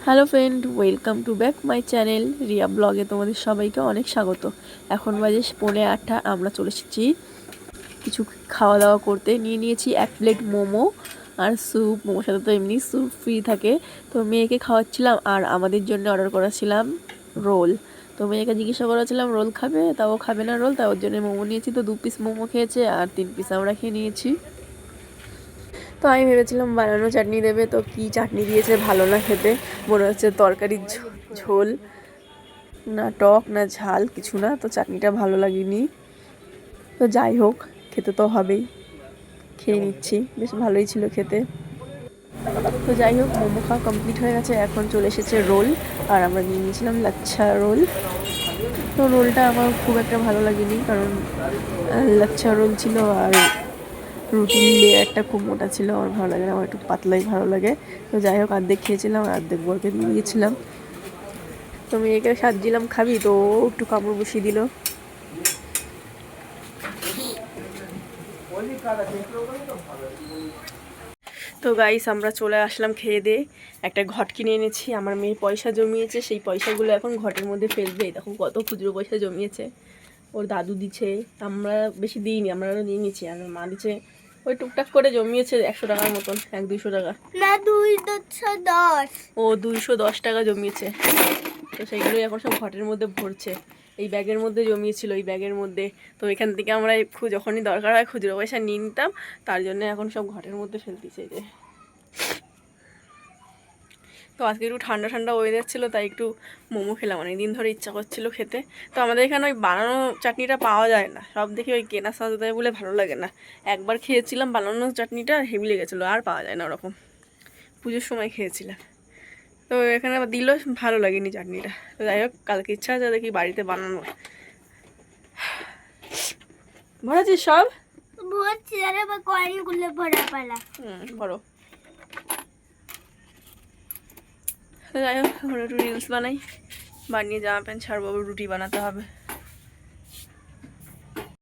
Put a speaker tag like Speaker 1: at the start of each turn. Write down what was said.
Speaker 1: Hello friend, welcome to back my channel Riya ব্লগে তোমাদের সবাইকে অনেক স্বাগত। এখন বাজে 8:45। আমরা চলে এসেছি কিছু খাওয়া দাওয়া করতে। নিয়েছি 1 প্লেট মোমো আর স্যুপ। মোমোর সাথে তো এমনি স্যুপ ফ্রি থাকে, তো মেয়েকে খাওয়াচ্ছিলাম। আর আমাদের জন্য অর্ডার করেছিলাম রোল। তো মেয়েকে জিজ্ঞাসা করেছিলাম রোল খাবে, তাও খাবে না রোল, তাই ওর জন্য মোমো নিয়েছি। তো 2 পিস মোমো খেয়েছে আর 3 পিস আমরা খেয়ে নিয়েছি। তো আমি ভেবেছিলাম বানানো চাটনি দেবে, তো কি চাটনি দিয়েছে ভালো না খেতে, মনে হচ্ছে তরকারির ঝোল, না টক না ঝাল কিছু না। তো চাটনিটা ভালো লাগেনি। তো যাই হোক, খেতে তো হবেই, খেয়ে নিচ্ছি। বেশ ভালোই ছিল খেতে। তো যাই হোক, মোমো খাওয়া কমপ্লিট হয়ে গেছে। এখন চলে এসেছে রোল, আর আমরা নিয়ে নিয়েছিলাম লাচ্ছা রোল। তো রোলটা আমার খুব একটা ভালো লাগেনি, কারণ লাচ্ছা রোল ছিল আর রুটির লেয়ারটা খুব মোটা ছিল। আমার ভালো লাগে না, আমার একটু পাতলাই ভালো লাগে। তো যাই হোক, অর্ধেক খেয়েছিলাম আর অর্ধেক বরকে দিয়ে দিয়েছিলাম। তো মেয়েকে সাজিয়েছিলাম খাবি, তো একটু কামড় বসিয়ে দিল। তো গাইস, আমরা চলে আসলাম খেয়ে দিয়ে। একটা ঘট কিনে এনেছি। আমার মেয়ে পয়সা জমিয়েছে, সেই পয়সাগুলো এখন ঘটের মধ্যে ফেলবে। দেখুন কত খুচরো পয়সা জমিয়েছে, ওর দাদু দিচ্ছে। আমরা বেশি দিইনি, আমরা আরও নিয়ে নিচ্ছি। আর মা দিচ্ছে ওই টুকটাক করে জমিয়েছে 100 টাকার মতন, 100-200 টাকা
Speaker 2: না, 210।
Speaker 1: ও 210 টাকা জমিয়েছে। তো সেইগুলোই এখন সব ঘটের মধ্যে ভরছে। এই ব্যাগের মধ্যে জমিয়েছিল, এই ব্যাগের মধ্যে। তো এখান থেকে আমরা যখনই দরকার হয় খুচরো পয়সা নিয়ে নিতাম, তার জন্য এখন সব ঘটের মধ্যে ফেলতেছে যে। তো আজকে একটু ঠান্ডা ঠান্ডা ওয়েদার ছিল, তাই একটু মোমো খেলাম। অনেকদিন ধরে ইচ্ছা করছিল খেতে। তো আমাদের এখানে ওই বানানো চাটনিটা পাওয়া যায় না, সব দেখি ওই কেনা সস দেয় বলে ভালো লাগে না। একবার খেয়েছিলাম বানানো চাটনিটা, হেভি লেগেছিলো। আর পাওয়া যায় না ওরকম, পুজোর সময় খেয়েছিলাম। তো এখানে আবার দিল, ভালো লাগেনি চাটনিটা। তো যাই হোক, কালকে ইচ্ছা আছে দেখি বাড়িতে বানানো। ভরেছিস সব?
Speaker 2: ভরছি, আরে বা কয়েনগুলো ভরা পালা।
Speaker 1: ভরো। তো যাই হোক, এখন একটু রিলস বানাই, বানিয়ে জামা প্যান্ট ছাড়বো, রুটি বানাতে হবে।